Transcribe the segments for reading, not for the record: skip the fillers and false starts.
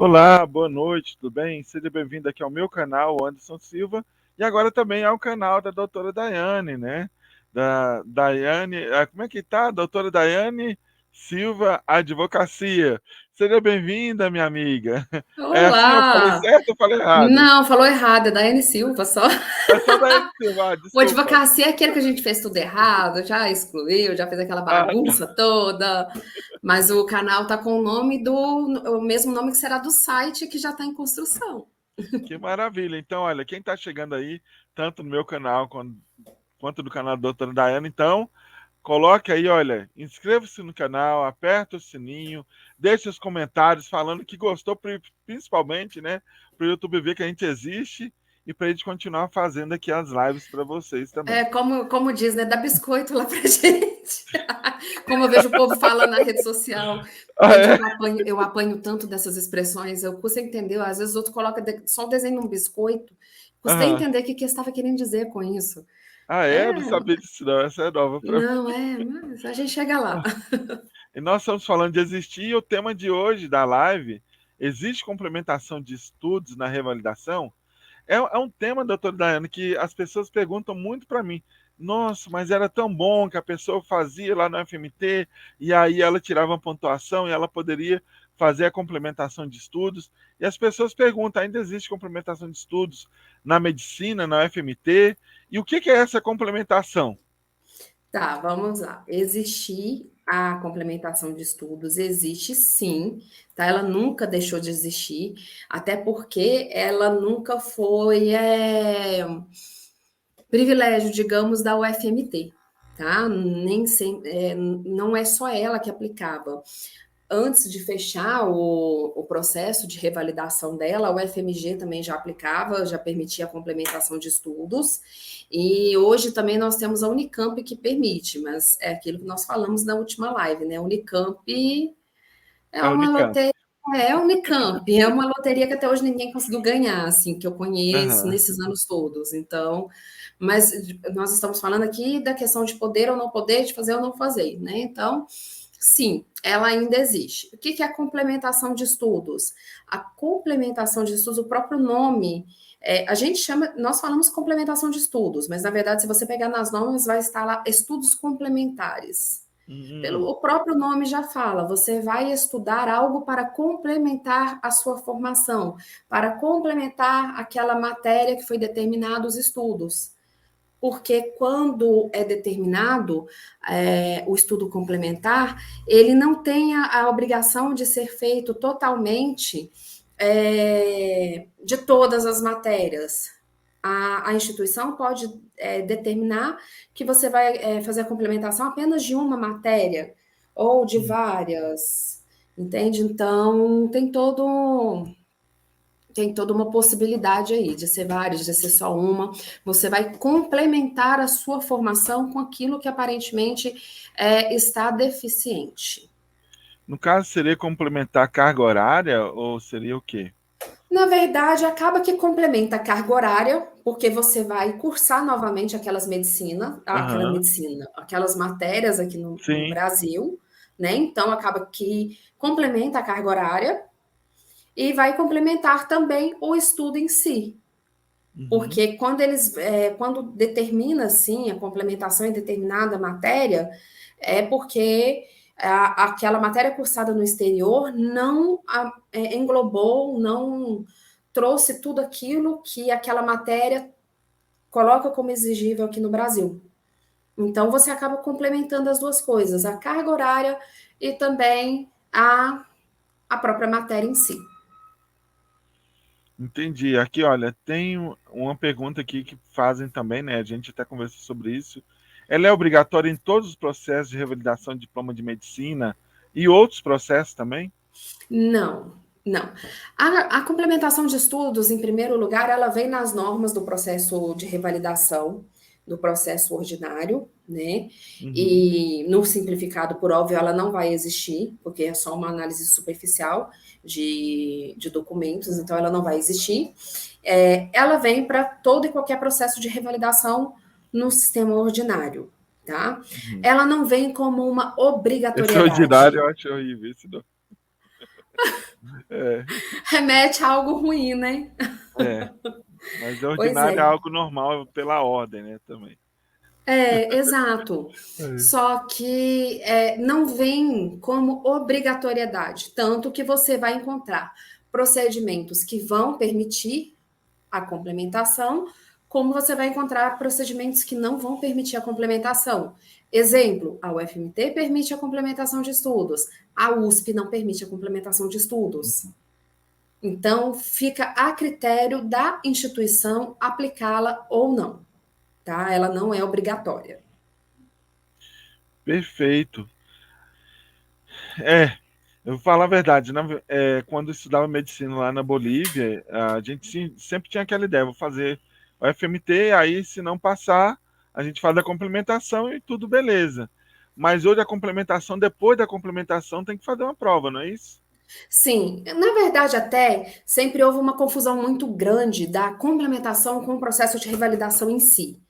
Olá, boa noite, tudo bem? Seja bem-vindo aqui ao meu canal, Anderson Silva, e agora também ao canal da doutora Daiane, né? Da Daiane, como é que tá? Doutora Daiane Silva Advocacia. Seja bem-vinda, minha amiga. É assim, eu falei Olá! certo ou falei errado? Não, falou errado, é Daiane Silva só. É só Daiane Silva, O desculpa. advocacia é aquele que a gente fez tudo errado, já excluiu, já fez aquela Ah, bagunça toda. Mas o canal tá com o mesmo nome que será do site que já está em construção. que maravilha. Então, olha, quem está chegando aí, tanto no meu canal quanto no canal da doutora Daiane, então, coloque aí, olha, inscreva-se no canal, aperta o sininho, deixe os comentários falando que gostou, principalmente, né, para o YouTube ver que a gente existe e para a gente continuar fazendo aqui as lives para vocês também. É como diz, né? Dá biscoito lá pra gente. Como eu vejo o povo falando na rede social. Ah, Gente, é? eu apanho tanto dessas expressões, eu custa entender. Às vezes o outro coloca só o desenho de um biscoito. Custa Aham. entender o que eu estava querendo dizer com isso. Ah, é? Eu não É, sabia disso, não. Essa é nova para mim. não, mas a gente chega lá. E nós estamos falando de existir, e o tema de hoje da live, existe complementação de estudos na revalidação? É um tema, doutor Daiane, que as pessoas perguntam muito para mim. Nossa, mas era tão bom que a pessoa fazia lá no FMT e aí ela tirava uma pontuação e ela poderia fazer a complementação de estudos. E as pessoas perguntam: ainda existe complementação de estudos na medicina, na FMT? E o que é essa complementação? Tá, vamos lá. Existir a complementação de estudos, existe sim, tá? Ela nunca deixou de existir, até porque ela nunca foi privilégio, digamos, da UFMT, tá? Nem sempre, não é só ela que aplicava. Antes de fechar o processo de revalidação dela, a UFMG também já aplicava, já permitia a complementação de estudos, e hoje também nós temos a Unicamp que permite, mas é aquilo que nós falamos na última live, né? A Unicamp é É a uma Unicamp. loteria. É a Unicamp, é uma loteria que até hoje ninguém conseguiu ganhar, assim, que eu conheço Aham. nesses anos todos. Então, mas nós estamos falando aqui da questão de poder ou não poder, de fazer ou não fazer, né? Então, sim, ela ainda existe. O que é a complementação de estudos? A complementação de estudos, o próprio nome, a gente chama, nós falamos complementação de estudos, mas na verdade, se você pegar nas normas, vai estar lá estudos complementares. Pelo Hum, o próprio nome já fala, você vai estudar algo para complementar a sua formação, para complementar aquela matéria que foi determinada os estudos. Porque quando é determinado o estudo complementar, ele não tem a obrigação de ser feito totalmente de todas as matérias. A instituição pode determinar que você vai fazer a complementação apenas de uma matéria ou de hum. várias, entende? Então, tem toda uma possibilidade aí de ser várias, de ser só uma. Você vai complementar a sua formação com aquilo que aparentemente está deficiente. No caso, seria complementar a carga horária ou seria o quê? Na verdade, acaba que complementa a carga horária, porque você vai cursar novamente Aham. aquelas matérias aqui no Sim. Brasil, né? Então, acaba que complementa a carga horária e vai complementar também o estudo em si. Uhum. Porque quando determina assim a complementação em determinada matéria, é porque aquela matéria cursada no exterior não englobou, não trouxe tudo aquilo que aquela matéria coloca como exigível aqui no Brasil. Então você acaba complementando as duas coisas, a carga horária e também a própria matéria em si. Entendi. Aqui, olha, tem uma pergunta aqui que fazem também, né? A gente até conversou sobre isso. Ela é obrigatória em todos os processos de revalidação de diploma de medicina e outros processos também? Não, não. A complementação de estudos, em primeiro lugar, ela vem nas normas do processo de revalidação, do processo ordinário, né? Uhum. E no simplificado, por óbvio, ela não vai existir, porque é só uma análise superficial de documentos, então ela não vai existir. Ela vem para todo e qualquer processo de revalidação no sistema ordinário, tá? Uhum. Ela não vem como uma Esse ordinário obrigatoriedade. eu acho horrível, esse não. É, Remete a algo ruim, né? é. Mas Pois ordinário é é. algo normal pela ordem, né, também. É, exato. É. Só que não vem como obrigatoriedade, tanto que você vai encontrar procedimentos que vão permitir a complementação, como você vai encontrar procedimentos que não vão permitir a complementação. Exemplo, a UFMT permite a complementação de estudos, a USP não permite a complementação de estudos. Então, fica a critério da instituição aplicá-la ou não, tá? Ela não é obrigatória. Perfeito. É, eu vou falar a verdade, né? Quando eu estudava medicina lá na Bolívia, a gente sempre tinha aquela ideia, vou fazer o FMT, aí se não passar, a gente faz a complementação e tudo beleza. Mas hoje a complementação, depois da complementação, tem que fazer uma prova, não é isso? Sim, na verdade, até sempre houve uma confusão muito grande da complementação com o processo de revalidação em si.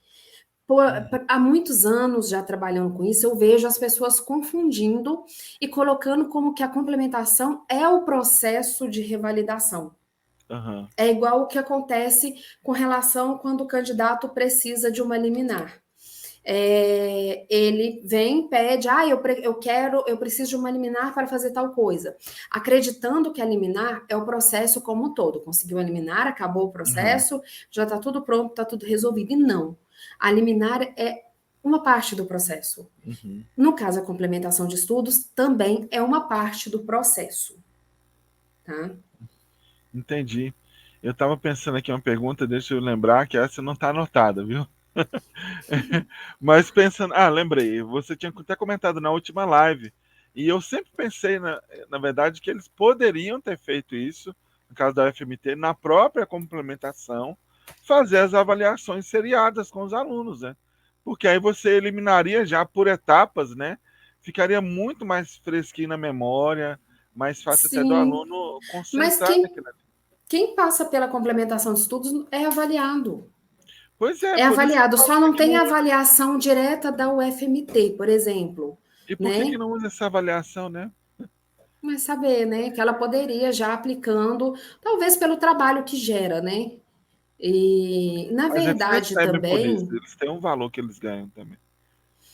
Há muitos anos já trabalhando com isso, eu vejo as pessoas confundindo e colocando como que a complementação é o processo de revalidação. Aham, É igual o que acontece com relação quando o candidato precisa de uma liminar. Ele vem, pede, eu preciso de uma liminar para fazer tal coisa, acreditando que a liminar é o processo como um todo. Conseguiu a liminar, acabou o aham, processo, já está tudo pronto, está tudo resolvido. E não. A liminar é uma parte do processo. uhum. No caso, a complementação de estudos também é uma parte do processo, tá? Entendi. Eu estava pensando aqui uma pergunta, deixa eu lembrar que essa não está anotada, viu? Mas pensando, lembrei, você tinha até comentado na última live, e eu sempre pensei, na verdade, que eles poderiam ter feito isso, no caso da UFMT, na própria complementação, fazer as avaliações seriadas com os alunos, né? Porque aí você eliminaria já por etapas, né? Ficaria muito mais fresquinho na memória, mais fácil até do Sim, aluno mas concentrar quem, naquilo ali. quem passa pela complementação de estudos é avaliado. Pois é, É por isso que eu avaliado, falo, só por que não que não tem usa? avaliação direta da UFMT, por exemplo, E por que né? não usa essa avaliação, né? Mas saber, né, que ela poderia já aplicando, talvez pelo trabalho que gera, né? E na Mas eles verdade recebem por isso, também, eles têm um valor que eles ganham também.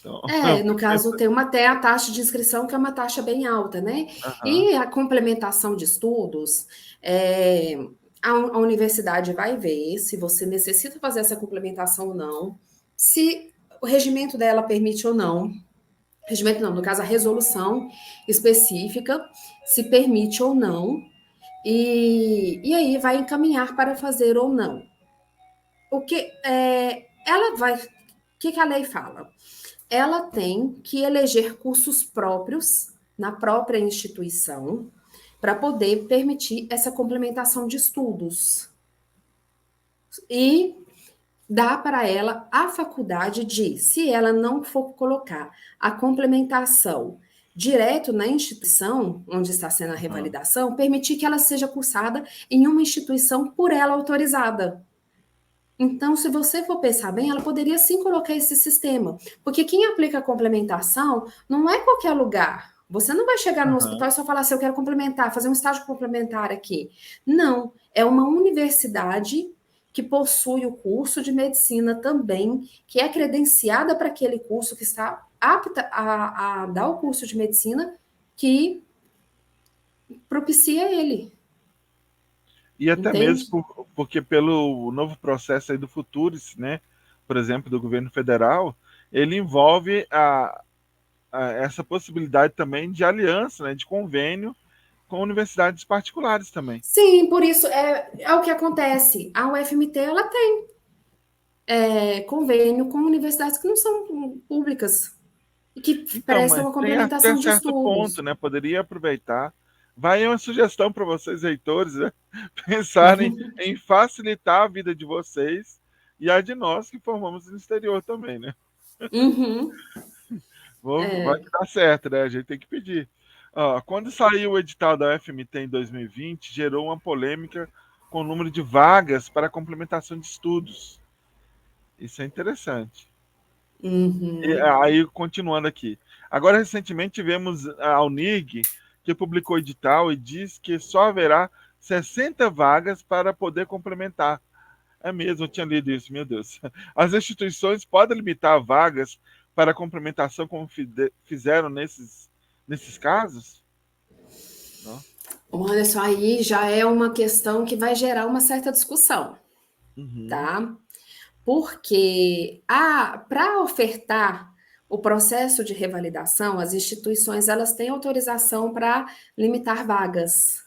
Então, eu no fico caso pensando, tem uma até a taxa de inscrição que é uma taxa bem alta, né? aham, E a complementação de estudos, é, a universidade vai ver se você necessita fazer essa complementação ou não, se o regimento dela permite ou não. Regimento não, no caso a resolução específica, se permite ou não, e aí vai encaminhar para fazer ou não. O que ela vai, o que a lei fala? Ela tem que eleger cursos próprios na própria instituição para poder permitir essa complementação de estudos. E dá para ela a faculdade de, se ela não for colocar a complementação direto na instituição onde está sendo a aham. revalidação, permitir que ela seja cursada em uma instituição por ela autorizada. Então, se você for pensar bem, ela poderia sim colocar esse sistema, porque quem aplica a complementação não é qualquer lugar. Você não vai chegar no Aham. hospital e só falar assim, eu quero complementar, fazer um estágio complementar aqui. Não, é uma universidade que possui o curso de medicina também, que é credenciada para aquele curso, que está apta a dar o curso de medicina, que propicia ele, E até mesmo entende? porque pelo novo processo aí do Futuris, né, por exemplo, do governo federal, ele envolve essa possibilidade também de aliança, né, de convênio com universidades particulares também. Sim, por isso é o que acontece. A UFMT ela tem convênio com universidades que não são públicas e que Então, prestam mas a tem até complementação de certo ponto, estudos. né? Poderia aproveitar. Vai aí uma sugestão para vocês, leitores, né? Pensarem em facilitar a vida de vocês e a de nós que formamos no exterior também, né? Uhum. Vai que dá certo, né? A gente tem que pedir. Ó, quando saiu o edital da UFMT em 2020, gerou uma polêmica com o número de vagas para complementação de estudos. Isso é interessante. E Uhum. aí, continuando aqui. Agora, recentemente, tivemos a UNIG, que publicou edital e diz que só haverá 60 vagas para poder complementar. É mesmo, eu tinha lido isso, meu Deus. As instituições podem limitar vagas para complementação como fizeram nesses casos? Não? Olha, isso aí já é uma questão que vai gerar uma certa discussão, Uhum. tá? Porque para ofertar o processo de revalidação, as instituições elas têm autorização para limitar vagas.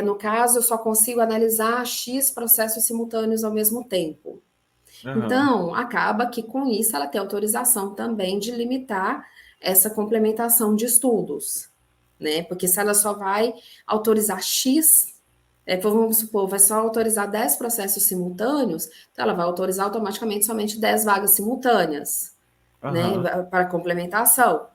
No caso, eu só consigo analisar X processos simultâneos ao mesmo tempo. Aham. Então, acaba que com isso ela tem autorização também de limitar essa complementação de estudos, né? Porque se ela só vai autorizar X, vamos supor, vai só autorizar 10 processos simultâneos, então ela vai autorizar automaticamente somente 10 vagas simultâneas, né? Aham. Para complementação.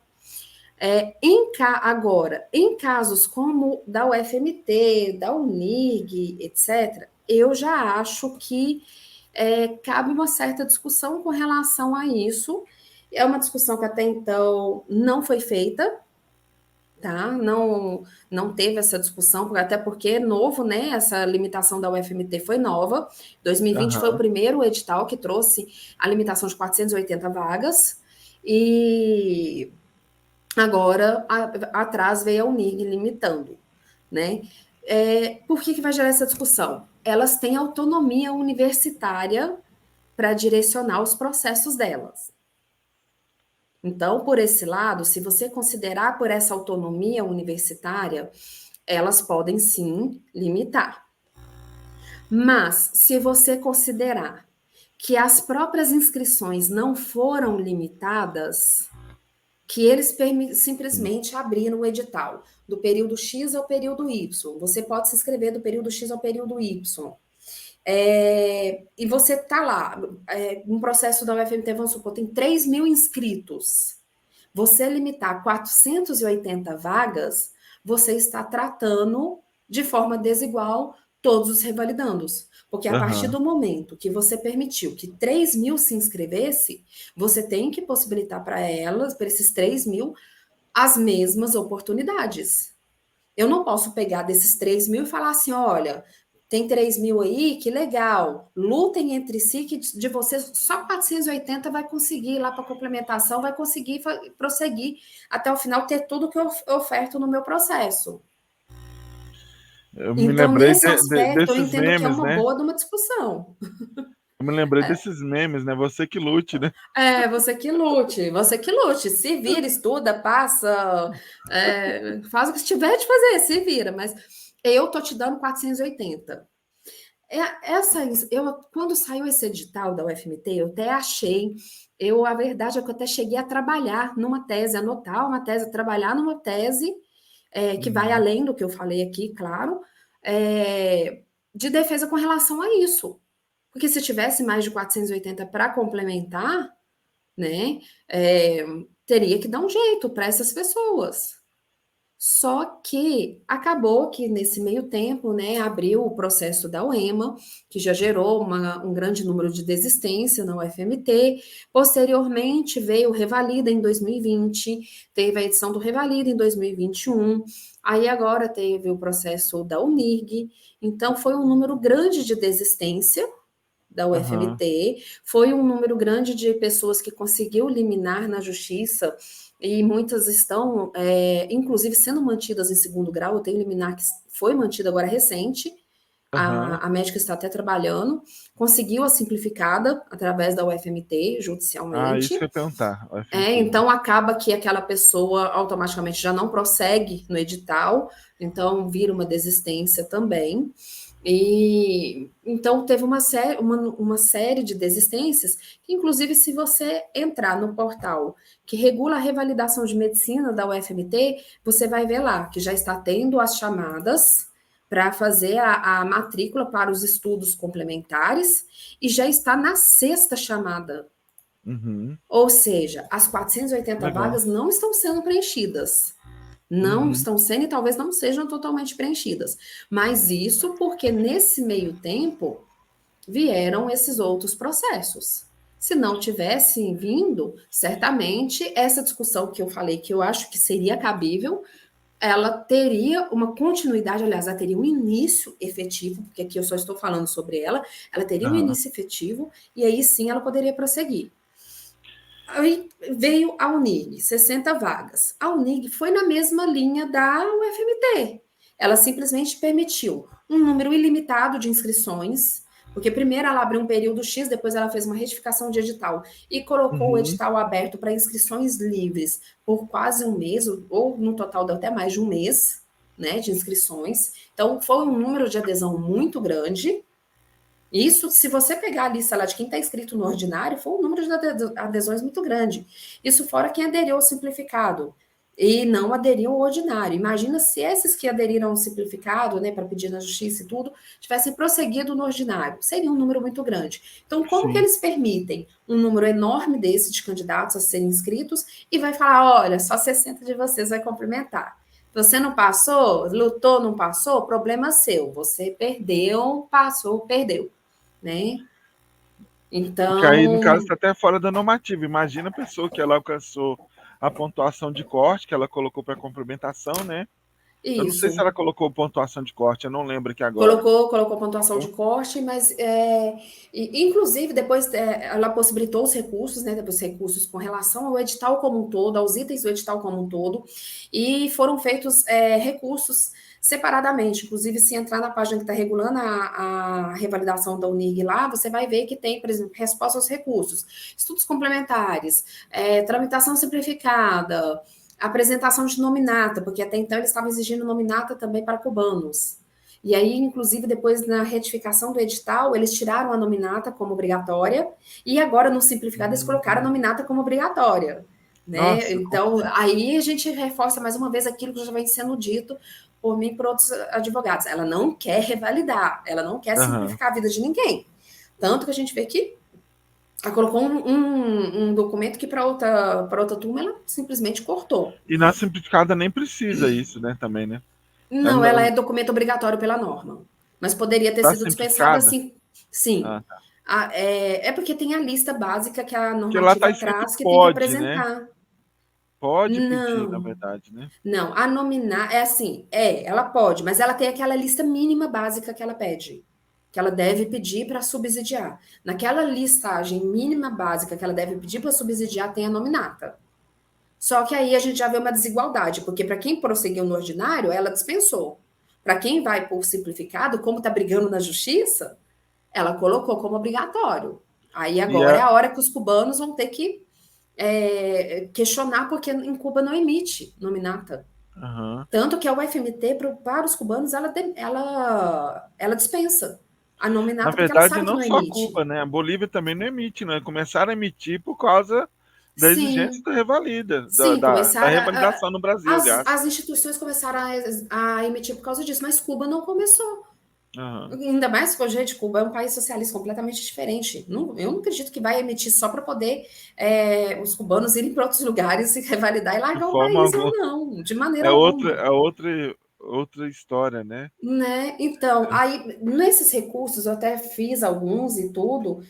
Agora, em casos como da UFMT, da UNIG, etc., eu já acho que cabe uma certa discussão com relação a isso. É uma discussão que até então não foi feita, tá? Não teve essa discussão, até porque é novo, né? Essa limitação da UFMT foi nova. 2020 foi o Aham. primeiro edital que trouxe a limitação de 480 vagas. E agora, atrás veio a Unig limitando, né? Por que vai gerar essa discussão? Elas têm autonomia universitária para direcionar os processos delas. Então, por esse lado, se você considerar por essa autonomia universitária, elas podem sim limitar. Mas, se você considerar que as próprias inscrições não foram limitadas, que eles simplesmente abriram o edital do período X ao período Y. Você pode se inscrever do período X ao período Y. E você está lá, um processo da UFMT, vamos supor, tem 3 mil inscritos. Você limitar 480 vagas, você está tratando de forma desigual todos os revalidandos. Porque a partir Aham. do momento que você permitiu que 3 mil se inscrevesse, você tem que possibilitar para elas, para esses 3 mil, as mesmas oportunidades. Eu não posso pegar desses 3 mil e falar assim: olha, tem 3 mil aí, que legal, lutem entre si, que de vocês só 480 vai conseguir ir lá para complementação, vai conseguir prosseguir até o final, ter tudo que eu oferto no meu processo. Eu me Então, lembrei nesse aspecto, eu desses entendo que é memes, uma né? boa de uma discussão. Eu me lembrei desses memes, né? Você que lute, né? Você que lute, você que lute. Se vira, estuda, passa, faz o que tiver de fazer, se vira. Mas eu tô te dando 480. Quando saiu esse edital da UFMT, eu até achei, a verdade é que eu até cheguei a trabalhar numa tese, anotar uma tese, trabalhar numa tese, que vai Uhum. além do que eu falei aqui, claro, de defesa com relação a isso. Porque se tivesse mais de 480 para complementar, né, teria que dar um jeito para essas pessoas. Só que acabou que nesse meio tempo, né, abriu o processo da UEMA, que já gerou um grande número de desistência na UFMT. Posteriormente veio o Revalida em 2020, teve a edição do Revalida em 2021. Aí agora teve o processo da UNIRG. Então foi um número grande de desistência da Aham. UFMT, foi um número grande de pessoas que conseguiu liminar na justiça, e muitas estão, inclusive, sendo mantidas em segundo grau. Eu tenho liminar que foi mantida agora recente, Aham. a médica está até trabalhando, conseguiu a simplificada através da UFMT, Ah, isso que eu judicialmente. ia perguntar. O FMT. Então acaba que aquela pessoa automaticamente já não prossegue no edital, então vira uma desistência também. E então teve uma série de desistências, que inclusive se você entrar no portal que regula a revalidação de medicina da UFMT, você vai ver lá que já está tendo as chamadas para fazer a matrícula para os estudos complementares, e já está na sexta chamada. Uhum. Ou seja, as 480 Legal. vagas não estão sendo preenchidas. Não Uhum. estão sendo, e talvez não sejam totalmente preenchidas. Mas isso porque nesse meio tempo vieram esses outros processos. Se não tivessem vindo, certamente essa discussão que eu falei, que eu acho que seria cabível, ela teria uma continuidade, aliás, ela teria um início efetivo, porque aqui eu só estou falando sobre ela teria um Aham. início efetivo, e aí sim ela poderia prosseguir. Aí veio a Unig, 60 vagas. A Unig foi na mesma linha da UFMT. Ela simplesmente permitiu um número ilimitado de inscrições, porque primeiro ela abriu um período X, depois ela fez uma retificação de edital e colocou o Uhum. edital aberto para inscrições livres por quase um mês, ou no total deu até mais de um mês, né, de inscrições. Então foi um número de adesão muito grande. Isso, se você pegar a lista lá de quem está inscrito no ordinário, foi um número de adesões muito grande. Isso fora quem aderiu ao simplificado e não aderiu ao ordinário. Imagina se esses que aderiram ao simplificado, né, para pedir na justiça e tudo, tivessem prosseguido no ordinário. Seria um número muito grande. Então, como que Sim. eles permitem um número enorme desse de candidatos a serem inscritos e vai falar, olha, só 60 de vocês vai complementar. Você não passou, lutou, não passou, problema seu. Você perdeu, passou, perdeu, né? Porque aí, no caso, Então, está até fora da normativa. Imagina a pessoa que ela alcançou a pontuação de corte, que ela colocou para complementação, né? Eu não sei se isso. ela colocou pontuação de corte, eu não lembro aqui agora. Colocou pontuação de Colocou? corte, mas inclusive depois ela possibilitou os recursos, né? Depois recursos com relação ao edital como um todo, aos itens do edital como um todo, e foram feitos recursos separadamente. Inclusive, se entrar na página que está regulando a revalidação da Unig lá, você vai ver que tem, por exemplo, resposta aos recursos, estudos complementares, tramitação simplificada, apresentação de nominata, porque até então eles estavam exigindo nominata também para cubanos. E aí, inclusive, depois na retificação do edital, eles tiraram a nominata como obrigatória e agora no simplificado eles colocaram a Hum. nominata como obrigatória, né? Nossa, Então, aí a gente reforça mais uma vez aquilo que já vem sendo dito por mim e por outros advogados. Ela não quer revalidar, ela não quer aham. simplificar a vida de ninguém. Tanto que a gente vê que ela colocou um documento que para outra turma ela simplesmente cortou. E na simplificada nem precisa isso, né? Também, né? Não, ela é documento obrigatório pela norma. Mas poderia ter Tá sido dispensada simplificada? assim. Sim. Ah, tá. É porque tem a lista básica que a Porque lá tá normativa escrito traz que tem que pode, né? apresentar. Pode pedir, na Não, verdade, né? não. A nominar é assim, ela pode, mas ela tem aquela lista mínima básica que ela pede, que ela deve pedir para subsidiar. Naquela listagem mínima básica que ela deve pedir para subsidiar, tem a nominata. Só que aí a gente já vê uma desigualdade, porque para quem prosseguiu no ordinário, ela dispensou. Para quem vai por simplificado, como está brigando na justiça, ela colocou como obrigatório. Aí E agora é é, a hora que os cubanos vão ter que questionar, porque em Cuba não emite nominata. aham. Tanto que a UFMT, para os cubanos, ela dispensa a Na nominata porque ela verdade, sabe que não não só emite. Cuba, né? A Bolívia também não emite, né? Começaram a emitir por causa da exigência Sim, da revalida, sim, da começaram. revalidação no Brasil, aliás. As instituições começaram a emitir por causa disso, mas Cuba não começou. Aham. Ainda mais que, gente, Cuba é um país socialista completamente diferente. Não, eu não acredito que vai emitir só para poder os cubanos irem para outros lugares e revalidar e De largar o forma país lá, alguma. não, de maneira alguma. Outra história, né? Né? Então, aí, nesses recursos, eu até fiz alguns e tudo,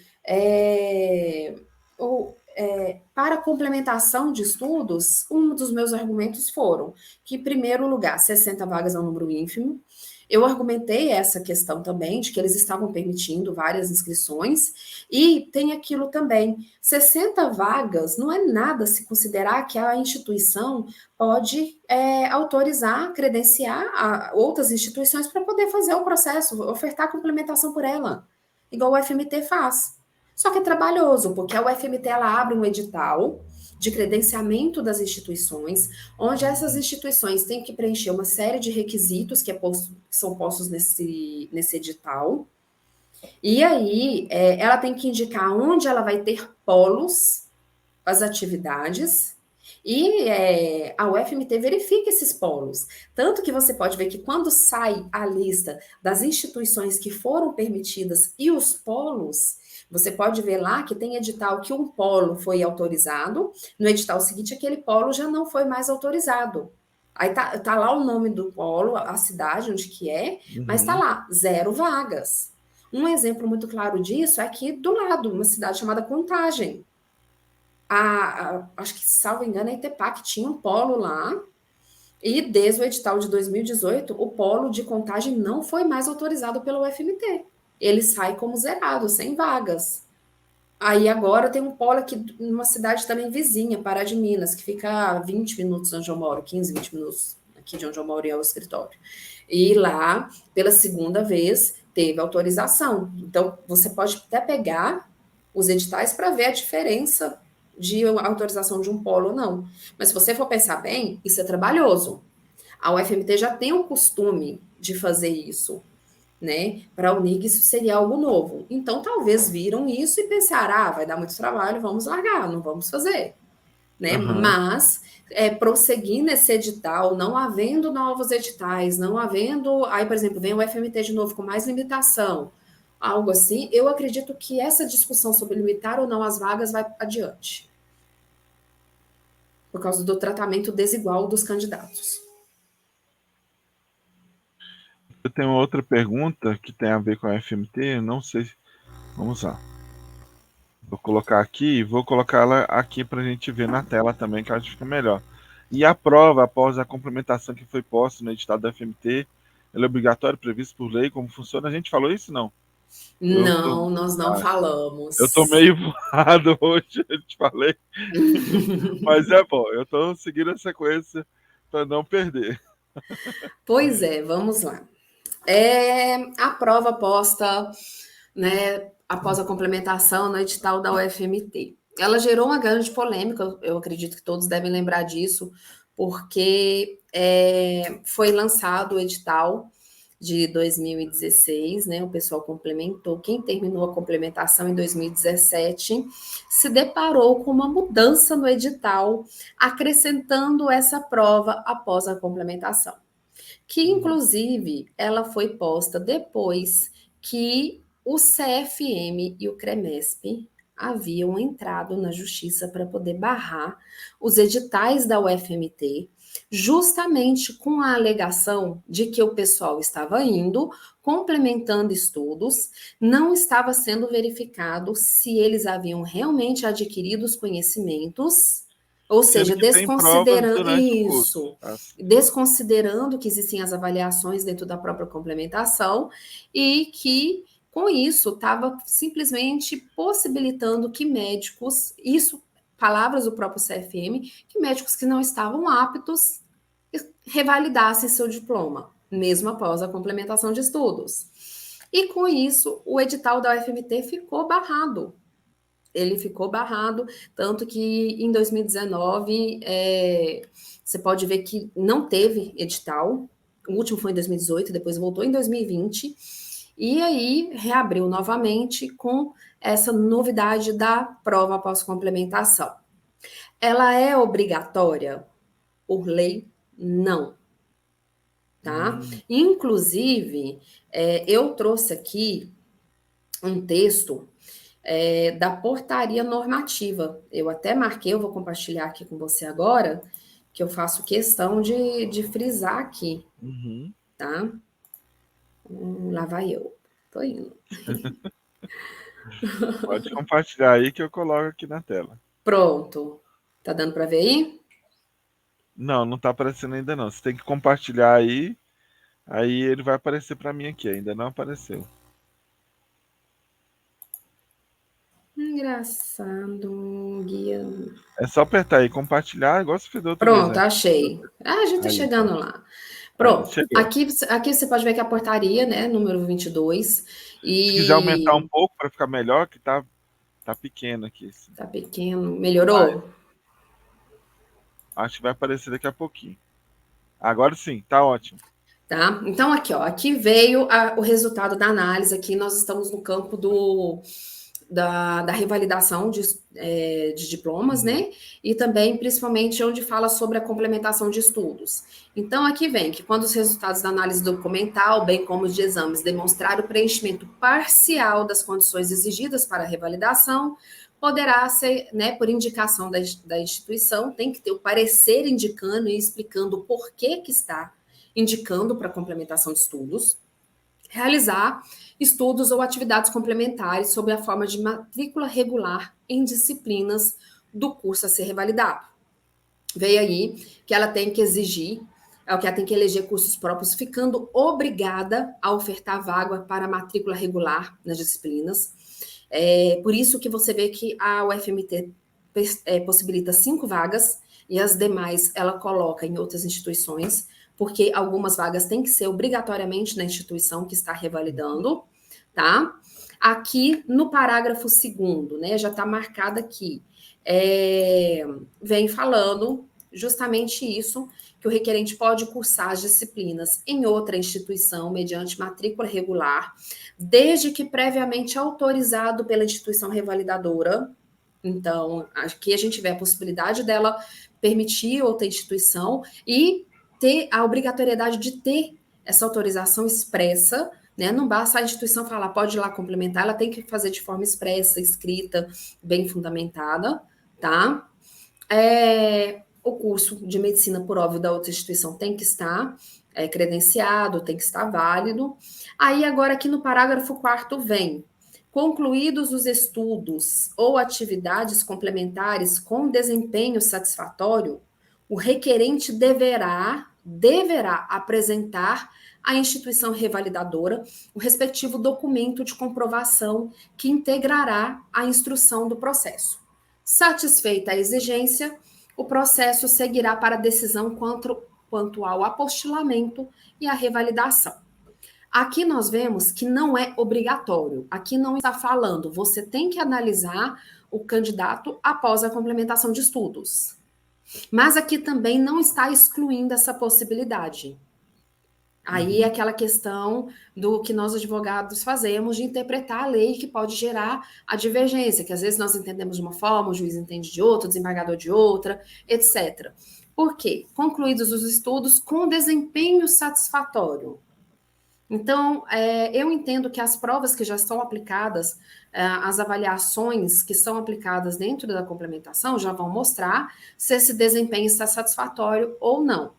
para complementação de estudos, um dos meus argumentos foram que, em primeiro lugar, 60 vagas é um número ínfimo. Eu argumentei essa questão também, de que eles estavam permitindo várias inscrições, e tem aquilo também, 60 vagas não é nada se considerar que a instituição pode autorizar, credenciar outras instituições para poder fazer o processo, ofertar a complementação por ela, igual o FMT faz. Só que é trabalhoso, porque a UFMT ela abre um edital de credenciamento das instituições, onde essas instituições têm que preencher uma série de requisitos são postos nesse edital. E aí, ela tem que indicar onde ela vai ter polos, as atividades, e a UFMT verifica esses polos. Tanto que você pode ver que quando sai a lista das instituições que foram permitidas e os polos, você pode ver lá que tem edital que um polo foi autorizado, no edital seguinte aquele polo já não foi mais autorizado. Aí tá lá o nome do polo, a cidade onde que mas tá Uhum. lá, 0 vagas. Um exemplo muito claro disso é aqui do lado, uma cidade chamada Contagem. Acho que, salvo engano, a Itepac tinha um polo lá, E desde o edital de 2018, o polo de contagem não foi mais autorizado pelo UFMT. Ele sai como zerado, sem vagas. Aí agora tem um polo aqui numa cidade também vizinha, Pará de Minas, que fica a 20 minutos onde eu moro, 15, 20 minutos aqui de onde eu moro e é o escritório. E lá, pela segunda vez, teve autorização. Então, você pode até pegar os editais para ver a diferença de autorização de um polo ou não. Mas se você for pensar bem, isso é trabalhoso. A UFMT já tem o costume de fazer isso, né? Para a Unig isso seria algo novo. Então, talvez viram isso e pensaram, vai dar muito trabalho, vamos largar, não vamos fazer, né? Aham. Mas prosseguir nesse edital, não havendo novos editais, não havendo, aí, por exemplo, vem o FMT de novo com mais limitação, algo assim, eu acredito que essa discussão sobre limitar ou não as vagas vai adiante, por causa do tratamento desigual dos candidatos. Eu tenho outra pergunta que tem a ver com a FMT, eu não sei. Vamos lá. Vou colocar aqui e vou colocar ela aqui para a gente ver na tela também, que eu acho que fica melhor. E a prova, após a complementação que foi posta no edital da FMT, ela é obrigatória, prevista por lei, como funciona? A gente falou isso, não? Eu tô, Não, nós não eu tô falamos. meio voado hoje, eu te falei. Mas é bom, eu tô seguindo a sequência para não perder. Pois é, vamos lá. A prova posta, né, após a complementação no edital da UFMT. Ela gerou uma grande polêmica, eu acredito que todos devem lembrar disso, porque foi lançado o edital de 2016, né? O pessoal complementou. Quem terminou a complementação em 2017 se deparou com uma mudança no edital, acrescentando essa prova após a complementação, que inclusive ela foi posta depois que o CFM e o CREMESP haviam entrado na justiça para poder barrar os editais da UFMT, justamente com a alegação de que o pessoal estava indo, complementando estudos, não estava sendo verificado se eles haviam realmente adquirido os conhecimentos, ou Sendo seja, que tem provas desconsiderando durante o curso. isso, desconsiderando que existem as avaliações dentro da própria complementação e que, com isso, estava simplesmente possibilitando que médicos, isso, palavras do próprio CFM, que médicos que não estavam aptos revalidassem seu diploma, mesmo após a complementação de estudos. E com isso, o edital da UFMT ficou barrado. Ele ficou barrado, tanto que em 2019 você pode ver que não teve edital. O último foi em 2018, depois voltou em 2020, e aí reabriu novamente com essa novidade da prova após complementação. Ela é obrigatória por lei? Não, tá? Hum, Inclusive, eu trouxe aqui um texto da portaria normativa. Eu até marquei, eu vou compartilhar aqui com você agora, que eu faço questão de frisar aqui, uhum. tá? Lá vai eu. Tô indo. Pode compartilhar aí que eu coloco aqui na tela. Pronto. Tá dando para ver aí? Não, não tá aparecendo ainda não. Você tem que compartilhar aí ele vai aparecer para mim aqui. Ainda não apareceu. Engraçado, guia. É só apertar aí, compartilhar, igual você fez da outra vez, Pronto, né? achei. A gente tá Aí, chegando lá. aí, Pronto. chegou. Aqui você pode ver que a portaria, né, número 22, Se quiser aumentar um e pouco para ficar melhor, que tá pequeno aqui, assim. tá pequeno. Vai. Melhorou? Acho que vai aparecer daqui a pouquinho. Agora sim, tá ótimo. Tá? Então, aqui, ó, aqui veio o resultado da análise. Aqui nós estamos no campo da revalidação de diplomas, Uhum. né? E também, principalmente, onde fala sobre a complementação de estudos. Então, aqui vem que quando os resultados da análise documental, bem como os de exames, demonstrar o preenchimento parcial das condições exigidas para a revalidação, poderá ser, né, por indicação da instituição, tem que ter o parecer indicando e explicando o porquê que está indicando para complementação de estudos, realizar estudos ou atividades complementares sob a forma de matrícula regular em disciplinas do curso a ser revalidado. Veio aí que ela tem que exigir é o que ela tem que eleger cursos próprios, ficando obrigada a ofertar vaga para matrícula regular nas disciplinas. Por isso que você vê que a UFMT possibilita 5 vagas e as demais ela coloca em outras instituições, porque algumas vagas têm que ser obrigatoriamente na instituição que está revalidando, tá? Aqui no parágrafo 2º, né, já está marcado aqui, vem falando justamente isso, que o requerente pode cursar as disciplinas em outra instituição mediante matrícula regular, desde que previamente autorizado pela instituição revalidadora. Então, aqui a gente vê a possibilidade dela permitir outra instituição e ter a obrigatoriedade de ter essa autorização expressa, né? Não basta a instituição falar, pode ir lá complementar, ela tem que fazer de forma expressa, escrita, bem fundamentada, tá? O curso de medicina, por óbvio, da outra instituição tem que estar credenciado, tem que estar válido. Aí, agora, aqui no parágrafo 4º vem: concluídos os estudos ou atividades complementares com desempenho satisfatório, o requerente deverá apresentar à instituição revalidadora o respectivo documento de comprovação que integrará a instrução do processo. Satisfeita a exigência, o processo seguirá para a decisão quanto ao apostilamento e à revalidação. Aqui nós vemos que não é obrigatório. Aqui não está falando, você tem que analisar o candidato após a complementação de estudos. Mas aqui também não está excluindo essa possibilidade. Aí é aquela questão do que nós advogados fazemos de interpretar a lei, que pode gerar a divergência, que às vezes nós entendemos de uma forma, o juiz entende de outra, o desembargador de outra, etc. Por quê? Concluídos os estudos com desempenho satisfatório. Então, eu entendo que as provas que já estão aplicadas, as avaliações que são aplicadas dentro da complementação já vão mostrar se esse desempenho está satisfatório ou não.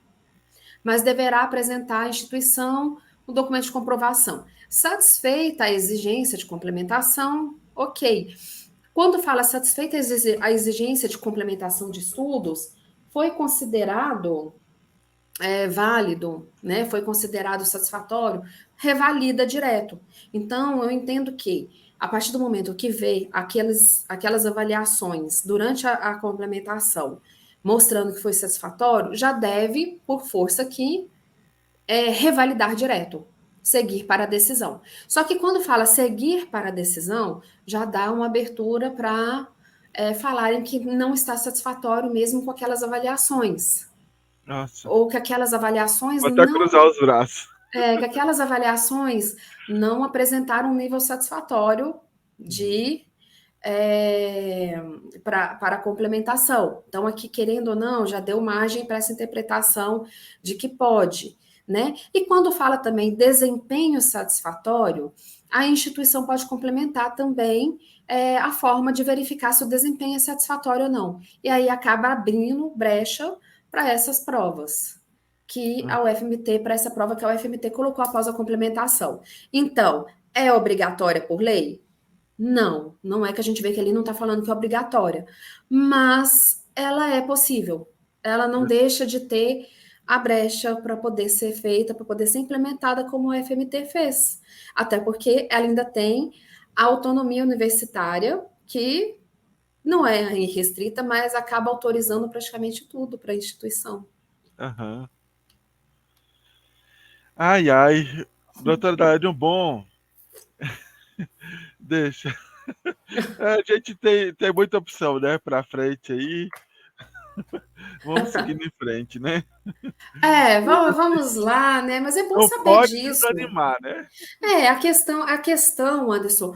Mas deverá apresentar à instituição o documento de comprovação. Satisfeita a exigência de complementação, ok. Quando fala satisfeita a exigência de complementação de estudos, foi considerado válido, né? Foi considerado satisfatório, revalida direto. Então, eu entendo que, a partir do momento que vê aquelas avaliações durante a complementação, mostrando que foi satisfatório, já deve, por força aqui, revalidar direto, seguir para a decisão. Só que quando fala seguir para a decisão, já dá uma abertura para falarem que não está satisfatório mesmo com aquelas avaliações. Nossa. Ou que aquelas avaliações Vou até cruzar os braços. que aquelas avaliações não apresentaram um nível satisfatório para a complementação. Então, aqui, querendo ou não, já deu margem para essa interpretação de que pode, né? E quando fala também desempenho satisfatório, a instituição pode complementar também a forma de verificar se o desempenho é satisfatório ou não. E aí acaba abrindo brecha para essas provas que a UFMT, para essa prova que a UFMT colocou após a complementação. Então, é obrigatória por lei? Não, não é que a gente vê que ali não está falando que é obrigatória, mas ela é possível. Ela não deixa de ter a brecha para poder ser feita, para poder ser implementada como a UFMT fez. Até porque ela ainda tem a autonomia universitária, que não é irrestrita, mas acaba autorizando praticamente tudo para a instituição. Uhum. Ai, ai. Doutora Daiane, bom. Deixa. A gente tem muita opção, né, para frente aí. Vamos seguindo em frente, né? Vamos lá, né? Mas é bom Não saber pode disso. desanimar, né? A questão, Anderson,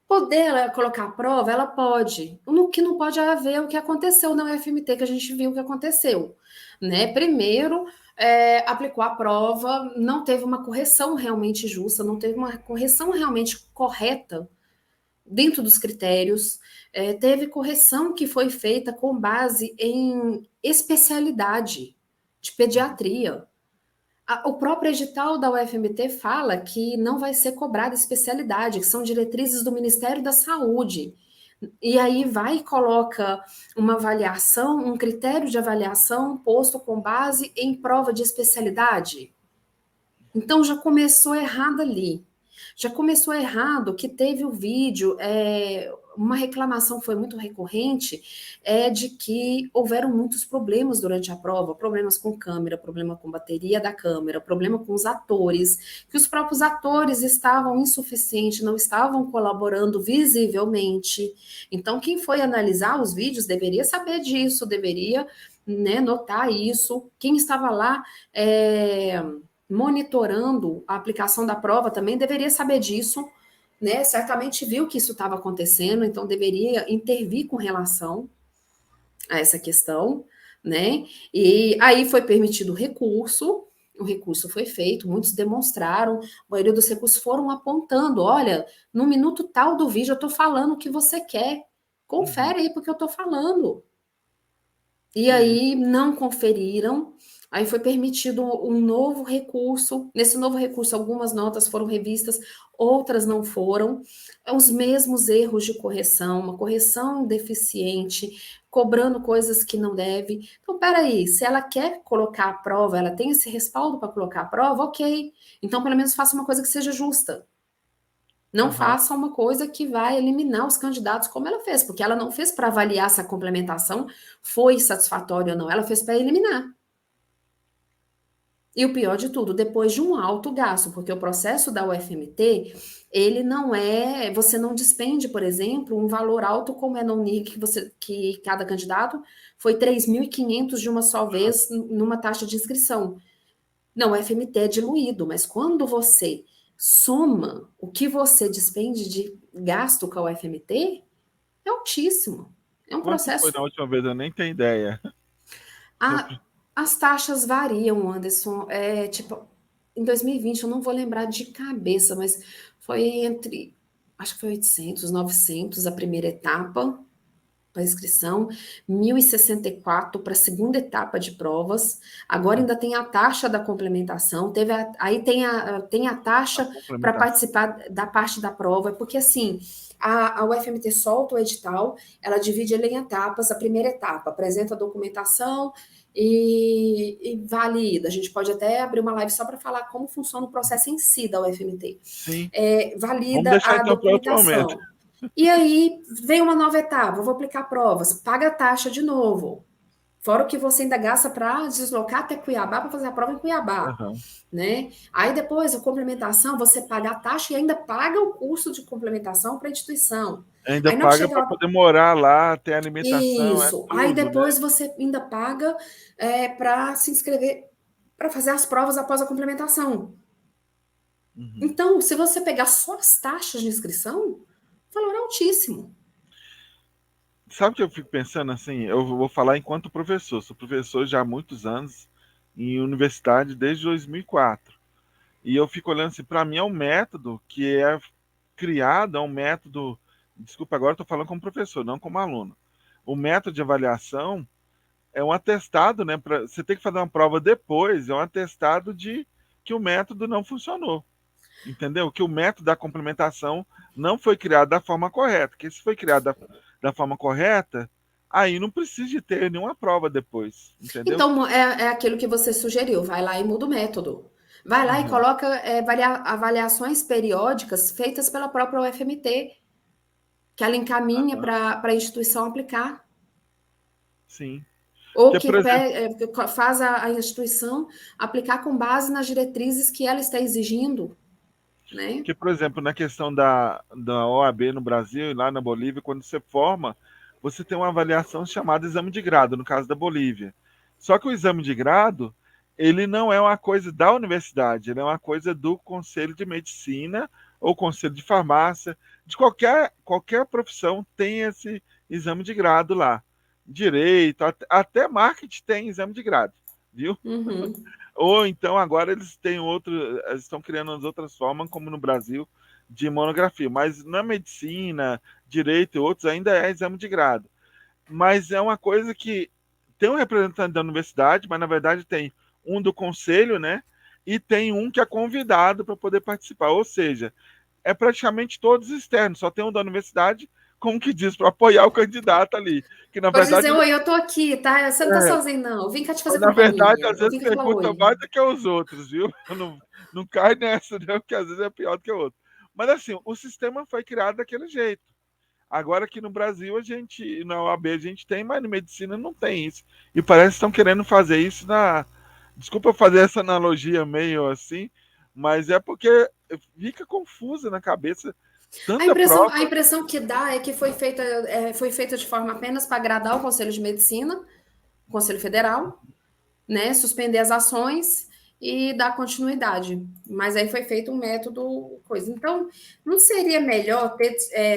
poder colocar a prova, ela pode. O que não pode é ver o que aconteceu na UFMT, que a gente viu o que aconteceu, né? Primeiro, aplicou a prova, não teve uma correção realmente justa, não teve uma correção realmente correta dentro dos critérios, teve correção que foi feita com base em especialidade de pediatria. O próprio edital da UFMT fala que não vai ser cobrada especialidade, que são diretrizes do Ministério da Saúde. E aí vai e coloca uma avaliação, um critério de avaliação posto com base em prova de especialidade. Então já começou errado ali. Já começou errado que teve o vídeo, uma reclamação foi muito recorrente, de que houveram muitos problemas durante a prova, problemas com câmera, problema com bateria da câmera, problema com os atores, que os próprios atores estavam insuficientes, não estavam colaborando visivelmente. Então, quem foi analisar os vídeos deveria saber disso, deveria, né, notar isso. Quem estava lá monitorando a aplicação da prova também deveria saber disso, né? Certamente viu que isso estava acontecendo, então deveria intervir com relação a essa questão, né? E aí foi permitido o recurso foi feito, muitos demonstraram, a maioria dos recursos foram apontando, olha, no minuto tal do vídeo eu estou falando o que você quer, confere aí porque eu estou falando. E Sim. aí não conferiram, aí foi permitido um novo recurso. Nesse novo recurso, algumas notas foram revistas, outras não foram. Os mesmos erros de correção, uma correção deficiente, cobrando coisas que não deve. Então, peraí, se ela quer colocar a prova, ela tem esse respaldo para colocar a prova, ok. Então, pelo menos faça uma coisa que seja justa. Não Aham. faça uma coisa que vai eliminar os candidatos como ela fez, porque ela não fez para avaliar se a complementação foi satisfatória ou não, ela fez para eliminar. E o pior de tudo, depois de um alto gasto, porque o processo da UFMT, ele não é, você não despende, por exemplo, um valor alto como é no UNIC, que cada candidato foi 3.500 de uma só vez numa taxa de inscrição. Não, o FMT é diluído, mas quando você soma o que você despende de gasto com a UFMT, é altíssimo. É um Quanto foi processo. na última vez? Eu nem tenho ideia. A, as taxas variam, Anderson. Tipo, em 2020, eu não vou lembrar de cabeça, mas foi entre, acho que foi 800, 900 a primeira etapa para inscrição, 1.064 para a segunda etapa de provas. Agora ainda tem a taxa da complementação, aí tem a A taxa para complementação. participar da parte da prova, porque assim, a UFMT solta o edital, ela divide ele em etapas. A primeira etapa apresenta a documentação e valida. A gente pode até abrir uma live só para falar como funciona o processo em si da UFMT. Sim. Vamos Valida deixar a então para outro momento. documentação. E aí vem uma nova etapa, eu vou aplicar provas, paga a taxa de novo. Fora o que você ainda gasta para deslocar até Cuiabá para fazer a prova em Cuiabá, Aham. né? Aí depois a complementação, você paga a taxa e ainda paga o custo de complementação para a instituição. Ainda Aí na hora que paga chega para lá, poder morar lá, ter alimentação, é isso. Aí tudo, né? depois você ainda paga para se inscrever, para fazer as provas após a complementação. Uhum. Então, se você pegar só as taxas de inscrição, valor altíssimo. Sabe o que eu fico pensando assim? Eu vou falar enquanto professor. Sou professor já há muitos anos em universidade desde 2004. E eu fico olhando assim, para mim é um método que é criado, é um método. Desculpa, agora estou falando como professor, não como aluno. O método de avaliação é um atestado, né? Você tem que fazer uma prova depois, é um atestado de que o método não funcionou. Entendeu? Que o método da complementação não foi criado da forma correta. Porque se foi criado da forma correta, aí não precisa de ter nenhuma prova depois. Entendeu? Então, é aquilo que você sugeriu, vai lá e muda o método. Vai lá e Uhum. coloca avaliações periódicas feitas pela própria UFMT, que ela encaminha para a instituição aplicar. Sim. Ou Porque, que por exemplo, faz a instituição aplicar com base nas diretrizes que ela está exigindo, né? na questão da OAB no Brasil e lá na Bolívia, quando você forma, você tem uma avaliação chamada exame de grado, no caso da Bolívia. Só que o exame de grado, ele não é uma coisa da universidade, ele é uma coisa do Conselho de Medicina ou Conselho de Farmácia, de qualquer profissão tem esse exame de grado lá. Direito, até marketing tem exame de grado, viu? Uhum. Ou então agora eles têm eles estão criando as outras formas, como no Brasil, de monografia. Mas na medicina, direito e outros ainda é exame de grado. Mas é uma coisa que tem um representante da universidade, mas na verdade tem um do conselho, né? E tem um que é convidado para poder participar. Ou seja, é praticamente todos externos, só tem um da universidade como que diz, para apoiar o candidato ali. Que na Pode dizer, verdade, oi, eu tô aqui, tá? Você não tá é, sozinho, não. Eu vim cá te fazer na verdade, companhia. às Eu vezes vim cá falar pergunta oi. mais do que os outros, viu? Não cai nessa, não, porque às vezes é pior do que o outro. Mas assim, o sistema foi criado daquele jeito. Agora aqui no Brasil, na OAB a gente tem, mas na medicina não tem isso. E parece que estão querendo fazer isso na. Desculpa fazer essa analogia meio assim, mas é porque fica confusa na cabeça tanta A prova. impressão que dá é que foi feita de forma apenas para agradar o Conselho de Medicina, o Conselho Federal, né? Suspender as ações e dar continuidade. Mas aí foi feito um método, coisa. Então, não seria melhor ter,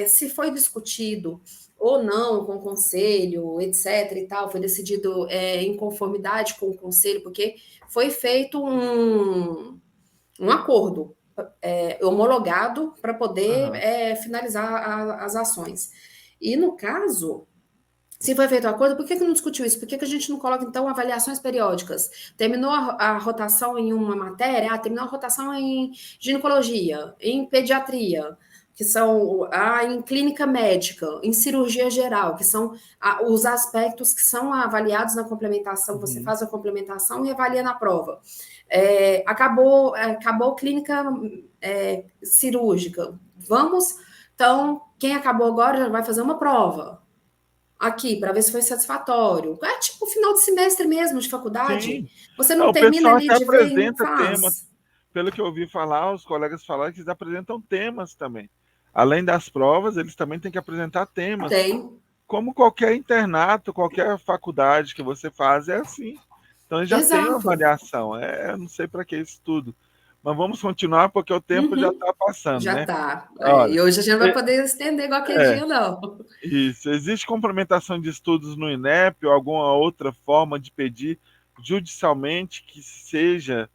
se foi discutido ou não com o conselho, etc. e tal, foi decidido em conformidade com o conselho, porque foi feito um acordo homologado para poder Aham. finalizar as ações. E no caso, se foi feito o acordo, por que não discutiu isso? Por que a gente não coloca, então, avaliações periódicas? Terminou a rotação em uma matéria? Terminou a rotação em ginecologia, em pediatria, que são em clínica médica, em cirurgia geral, que são os aspectos que são avaliados na complementação. Você Uhum. faz a complementação e avalia na prova. Acabou clínica cirúrgica. Vamos, então, quem acabou agora já vai fazer uma prova aqui para ver se foi satisfatório. É tipo final de semestre mesmo de faculdade. Sim. Você Ah, não o termina pessoal ali até de ver e não apresenta temas, faz. pelo que eu ouvi falar, os colegas falaram que eles apresentam temas também. Além das provas, eles também têm que apresentar temas. Tem. Como qualquer internato, qualquer faculdade que você faz, é assim. Então já tem uma Exato. avaliação. Não sei para que isso tudo. Mas vamos continuar porque o tempo já Uhum. está passando, Já né? tá. Olha, E hoje a gente não vai e- poder estender igual aquele é, dia, não. isso. Existe complementação de estudos no INEP ou alguma outra forma de pedir judicialmente que seja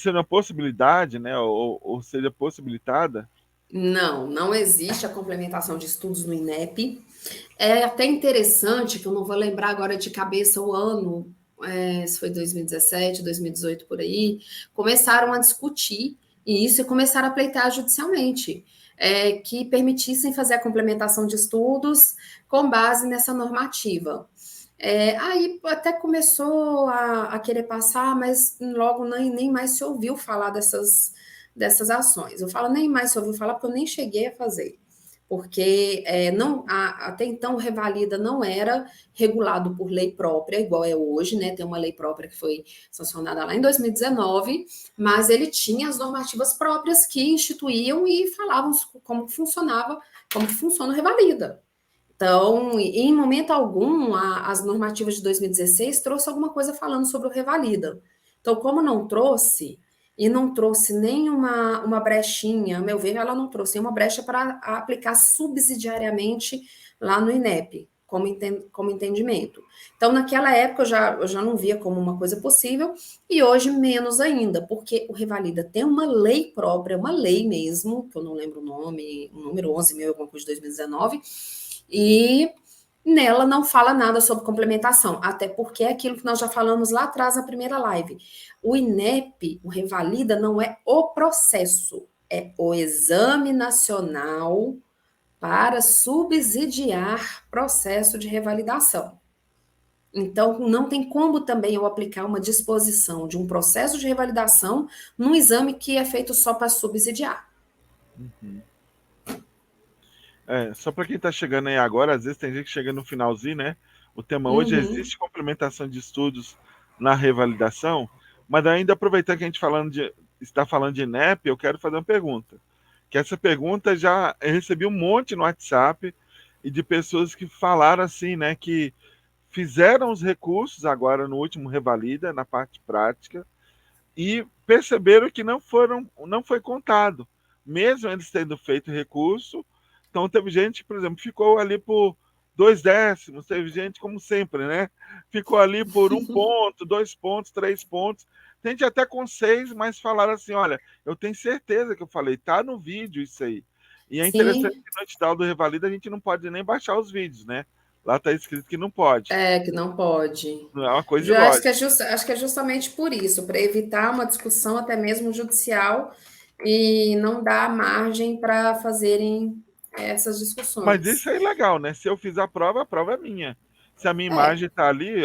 uma possibilidade, né? Ou seja possibilitada? Não, não existe a complementação de estudos no INEP. É até interessante, que eu não vou lembrar agora de cabeça o ano, se foi 2017, 2018 por aí, começaram a discutir isso e começaram a pleitear judicialmente, que permitissem fazer a complementação de estudos com base nessa normativa. Aí até começou a querer passar, mas logo nem mais se ouviu falar dessas ações. Eu falo nem mais se ouviu falar, porque eu nem cheguei a fazer porque não, até então o Revalida não era regulado por lei própria, igual é hoje, né? Tem uma lei própria que foi sancionada lá em 2019, mas ele tinha as normativas próprias que instituíam e falavam como funcionava, como funciona o Revalida. Então, em momento algum, as normativas de 2016 trouxe alguma coisa falando sobre o Revalida. Então, como não trouxe, e não trouxe nem uma brechinha, a meu ver, ela não trouxe nenhuma brecha para aplicar subsidiariamente lá no INEP, como entendimento. Então, naquela época, eu já não via como uma coisa possível, e hoje menos ainda, porque o Revalida tem uma lei própria, uma lei mesmo, que eu não lembro o nome, o número 11.000, alguma coisa de 2019, e nela não fala nada sobre complementação, até porque é aquilo que nós já falamos lá atrás na primeira live. O INEP, o Revalida, não é o processo, é o Exame Nacional para subsidiar processo de revalidação. Então, não tem como também eu aplicar uma disposição de um processo de revalidação num exame que é feito só para subsidiar. Uhum. Só para quem está chegando aí agora, às vezes tem gente que chega no finalzinho, né? O tema hoje é: Uhum. existe complementação de estudos na revalidação, mas ainda aproveitando que a gente está falando de INEP, eu quero fazer uma pergunta. Que essa pergunta já eu recebi um monte no WhatsApp e de pessoas que falaram assim, né? Que fizeram os recursos agora no último Revalida, na parte prática, e perceberam que não foi contado. Mesmo eles tendo feito recurso, então teve gente, por exemplo, ficou ali por 2 décimos, teve gente, como sempre, né? Ficou ali por 1 ponto, 2 pontos, 3 pontos. Tem gente até com 6, mas falaram assim: olha, eu tenho certeza que eu falei, tá no vídeo isso aí. E é interessante Sim, que no edital do Revalida a gente não pode nem baixar os vídeos, né? Lá está escrito que não pode. que não pode. Não é uma coisa Já acho que, ilógica. acho que é justamente por isso, para evitar uma discussão até mesmo judicial e não dar margem para fazerem essas Mas discussões. isso é ilegal, né? Se eu fiz a prova é minha. Se a minha É. imagem está ali,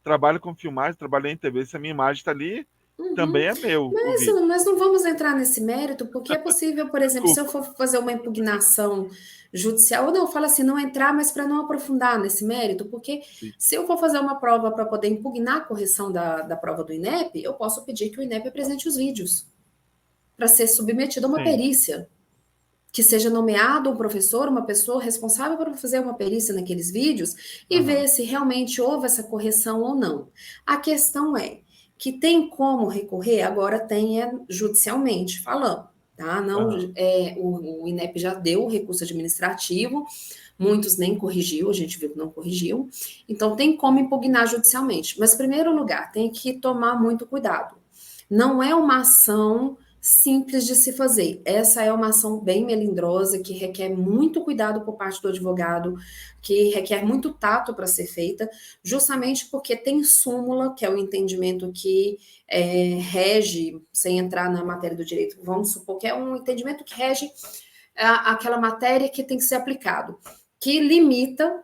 trabalho com filmagem, trabalhei em TV, se a minha imagem está ali, também Uhum. é meu o vídeo. Mas não vamos entrar nesse mérito, porque é possível, por exemplo, se eu Desculpa. for fazer uma impugnação judicial, ou não, fala assim, não entrar, mas para não aprofundar nesse mérito, porque Sim. se eu for fazer uma prova para poder impugnar a correção da prova do INEP, eu posso pedir que o INEP apresente os vídeos para ser submetido a uma Sim. perícia, que seja nomeado um professor, uma pessoa responsável por fazer uma perícia naqueles vídeos e Aham. ver se realmente houve essa correção ou não. A questão é que tem como recorrer, agora tem judicialmente falando, tá? Não, Aham. o INEP já deu o recurso administrativo, muitos nem corrigiu, a gente viu que não corrigiu, então tem como impugnar judicialmente. Mas, em primeiro lugar, tem que tomar muito cuidado. Não é uma ação simples de se fazer. Essa é uma ação bem melindrosa, que requer muito cuidado por parte do advogado, que requer muito tato para ser feita, justamente porque tem súmula, que é o entendimento que rege, sem entrar na matéria do direito, vamos supor que é um entendimento que rege aquela matéria que tem que ser aplicado, que limita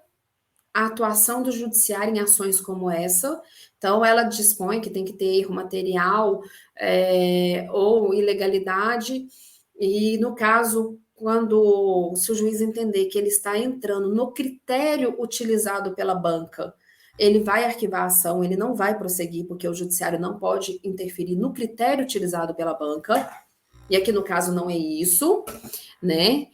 a atuação do judiciário em ações como essa. Então, ela dispõe que tem que ter erro material ou ilegalidade, e no caso, quando se o juiz entender que ele está entrando no critério utilizado pela banca, ele vai arquivar a ação, ele não vai prosseguir, porque o judiciário não pode interferir no critério utilizado pela banca, e aqui no caso não é isso, né?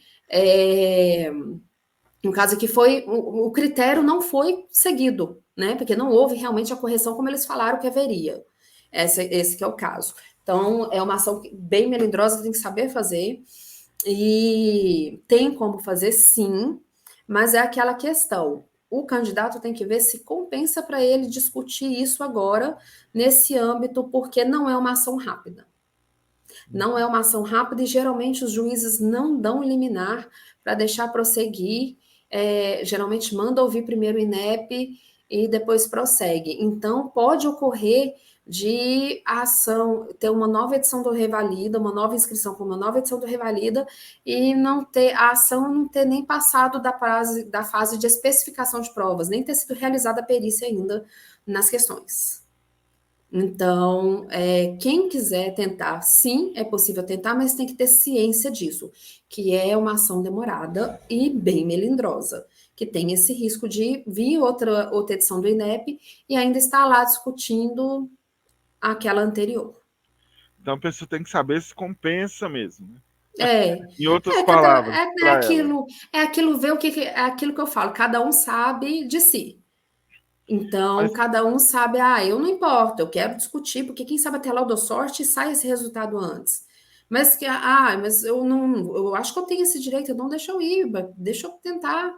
No caso aqui foi o critério não foi seguido, né? Porque não houve realmente a correção como eles falaram que haveria. Esse que é o caso. Então, é uma ação bem melindrosa, tem que saber fazer. E tem como fazer, sim, mas é aquela questão. O candidato tem que ver se compensa para ele discutir isso agora, nesse âmbito, porque não é uma ação rápida. Não é uma ação rápida e geralmente os juízes não dão liminar para deixar prosseguir. Geralmente manda ouvir primeiro o INEP e depois prossegue. Então, pode ocorrer de a ação ter uma nova edição do Revalida, uma nova inscrição com uma nova edição do Revalida, e não ter a ação não ter nem passado da fase de especificação de provas, nem ter sido realizada a perícia ainda nas questões. Então, quem quiser tentar, sim, é possível tentar, mas tem que ter ciência disso, que é uma ação demorada e bem melindrosa, que tem esse risco de vir outra edição do INEP e ainda estar lá discutindo aquela anterior. Então a pessoa tem que saber se compensa mesmo, né? É, Em outras palavras, para ela. é aquilo ver é aquilo que eu falo, cada um sabe de si. Então, Mas, cada um sabe, eu não importo, eu quero discutir, porque quem sabe até lá eu dou sorte e sai esse resultado antes. Mas eu não, eu acho que eu tenho esse direito, não deixa eu ir, deixa eu tentar,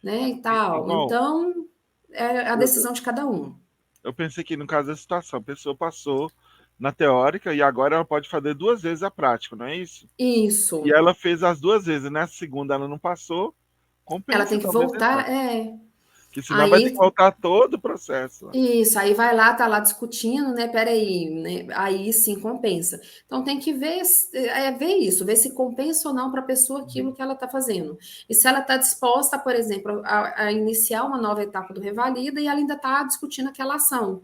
né, e tal. igual, Então, é a eu, decisão de cada um. eu pensei que no caso da situação, a pessoa passou na teórica e agora ela pode fazer duas vezes a prática, não é isso? E Isso. ela fez as duas vezes, e nessa segunda ela não passou, Ela compensa tem que talvez entrar. voltar, Que senão vai ter que aí voltar todo o processo lá. Isso, aí vai lá, tá lá discutindo, né? Peraí, né? Aí sim compensa. Então tem que ver, ver isso, ver se compensa ou não para a pessoa aquilo que ela está fazendo. E se ela está disposta, por exemplo, a iniciar uma nova etapa do Revalida e ela ainda está discutindo aquela ação.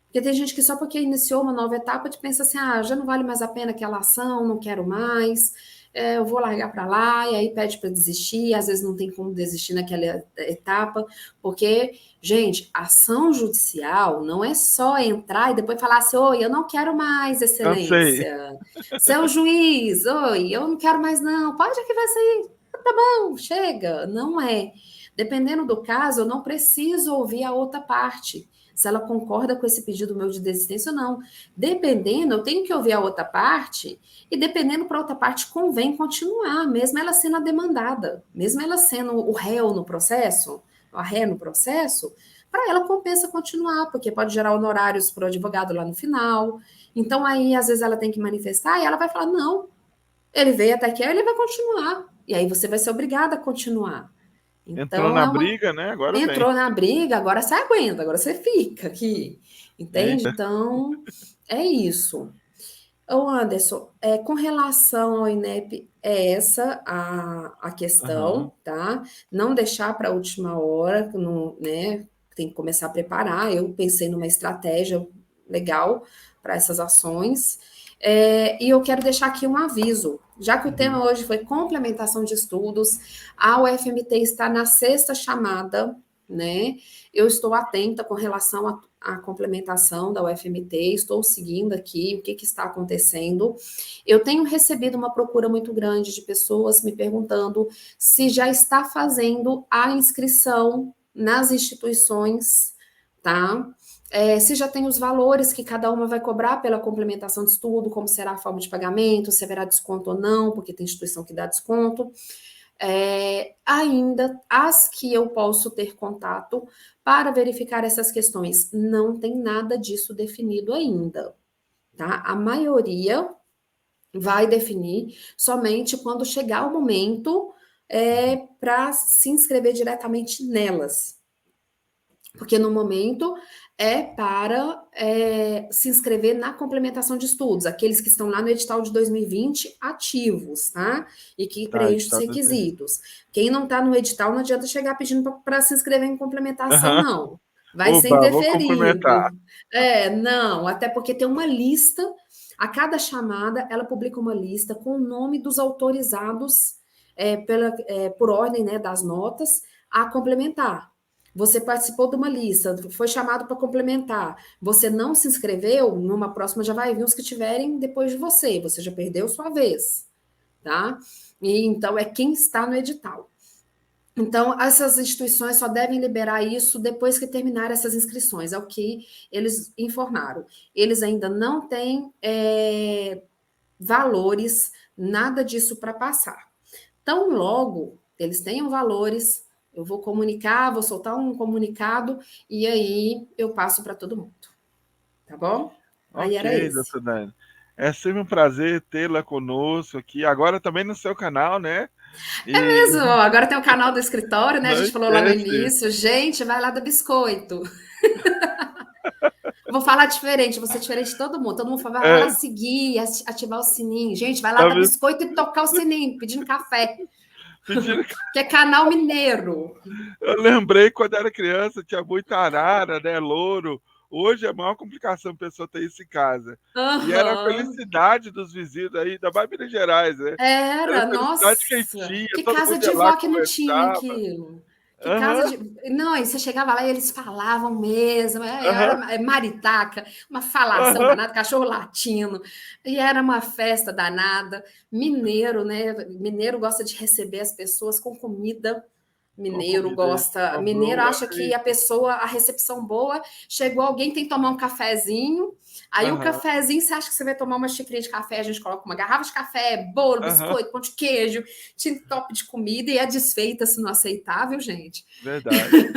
Porque tem gente que só porque iniciou uma nova etapa pensa assim, já não vale mais a pena aquela ação, não quero mais, eu vou largar para lá, e aí pede para desistir, às vezes não tem como desistir naquela etapa, porque, gente, ação judicial não é só entrar e depois falar assim, oi, eu não quero mais, Cansei. excelência, seu juiz, oi, eu não quero mais não, pode que vai sair, tá bom, chega, não é. Dependendo do caso, eu não preciso ouvir a outra parte se ela concorda com esse pedido meu de desistência ou não. Dependendo, eu tenho que ouvir a outra parte, e dependendo para a outra parte, convém continuar, mesmo ela sendo a demandada, mesmo ela sendo o réu no processo, a ré no processo, para ela compensa continuar, porque pode gerar honorários para o advogado lá no final. Então, aí, às vezes, ela tem que manifestar e ela vai falar: não, ele veio até aqui, ele vai continuar. E aí você vai ser obrigada a continuar. Entrou Então, na briga, né? Agora vem. entrou na briga, agora você aguenta, agora você fica aqui, entende? Eita. Então, é isso. Ô Anderson, com relação ao INEP, é essa a Aham. questão, tá? Não deixar para a última hora, que não, né? Tem que começar a preparar. Eu pensei numa estratégia legal para essas ações. E eu quero deixar aqui um aviso, já que o tema Uhum. hoje foi complementação de estudos, a UFMT está na sexta chamada, né? Eu estou atenta com relação à complementação da UFMT, estou seguindo aqui o que está acontecendo. Eu tenho recebido uma procura muito grande de pessoas me perguntando se já está fazendo a inscrição nas instituições, tá? Se já tem os valores que cada uma vai cobrar pela complementação de estudo, como será a forma de pagamento, se haverá desconto ou não, porque tem instituição que dá desconto. Ainda as que eu posso ter contato para verificar essas questões, não tem nada disso definido ainda, tá? A maioria vai definir somente quando chegar o momento para se inscrever diretamente nelas. Porque no momento é para se inscrever na complementação de estudos, aqueles que estão lá no edital de 2020 ativos, tá? E que Tá, preenchem os edital 2020. requisitos. Quem não está no edital, não adianta chegar pedindo para se inscrever em complementação, Aham. não. Vai ser Oba, vou complementar. indeferido. Não, até porque tem uma lista, a cada chamada, ela publica uma lista com o nome dos autorizados por ordem, né, das notas a complementar. Você participou de uma lista, foi chamado para complementar. Você não se inscreveu, numa próxima já vai vir os que tiverem depois de você. Você já perdeu sua vez, tá? E então é quem está no edital. Então, essas instituições só devem liberar isso depois que terminar essas inscrições, é o que eles informaram. Eles ainda não têm valores, nada disso para passar. Tão logo eles tenham valores, eu vou comunicar, vou soltar um comunicado e aí eu passo para todo mundo, tá bom? Aí era Ok, esse. doutor Dani. É sempre um prazer tê-la conosco aqui, agora também no seu canal, né? E Mesmo, agora tem o canal do escritório, né? A não gente falou lá no esquece. início, gente, vai lá do biscoito. Vou falar diferente, vou ser diferente de todo mundo vai lá É, seguir, ativar o sininho. Gente, vai lá tá dar me biscoito e tocar o sininho, pedindo café, pedindo. que é canal mineiro. Eu lembrei quando era criança, tinha muita arara, né? Louro. Hoje é a maior complicação a pessoa ter isso em casa. E era a Aham. felicidade dos vizinhos aí, da mais Minas Gerais, né? Era Era, felicidade nossa, quentinha, que todo casa mundo de ia lá, vó que não tinha conversava. aquilo. Que casa Aham, de. Não, e você chegava lá e eles falavam mesmo, aham, era maritaca, uma falação aham, danada, cachorro latino, e era uma festa danada. Mineiro, né? Mineiro gosta de receber as pessoas com comida. com Mineiro comida, gosta. com Mineiro boa. acha que a pessoa, a recepção boa, chegou alguém, tem que tomar um cafezinho. Aí o Aham, cafezinho, você acha que você vai tomar uma xicrinha de café, a gente coloca uma garrafa de café, bolo, aham, biscoito, pão de queijo, tinha top de comida e é desfeita se não aceitável, gente. verdade.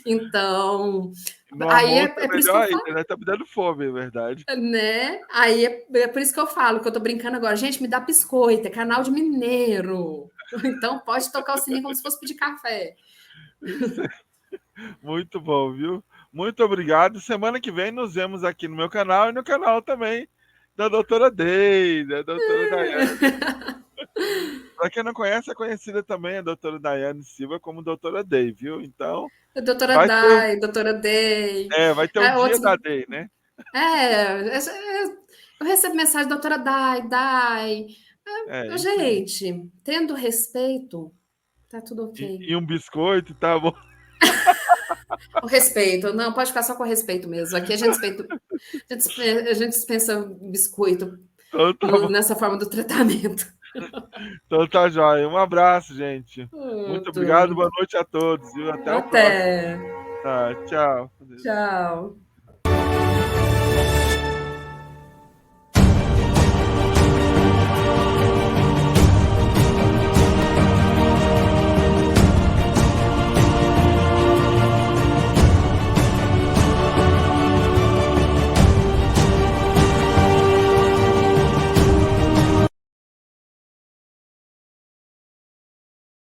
Então, No aí almoço é por isso que eu melhor falo, ainda, né? Tá me dando fome, é verdade. né? Aí é por isso que eu falo, que eu tô brincando agora, gente, me dá biscoito, é canal de mineiro. Então pode tocar o sininho como se fosse pedir café. Isso é muito bom, viu? Muito obrigado. Semana que vem nos vemos aqui no meu canal e no canal também da doutora Day, da doutora Daiane. Para quem não conhece, é conhecida também a doutora Daiane Silva como doutora Day, viu? Então, Doutora vai ter, Dai, doutora Day, vai ter o dia outros. da Day, né? Eu recebo mensagem, doutora Dai, Dai. É, isso aí. Gente, tendo respeito, tá tudo ok. E um biscoito, tá bom? O respeito, não, pode ficar só com respeito mesmo. Aqui a gente dispensa, a gente dispensa biscoito Então tá bom. nessa forma do tratamento. Então tá jóia. Um abraço, gente. Muito Outro. obrigado, boa noite a todos, viu? Até o Até. próximo. Tá, tchau. Tchau.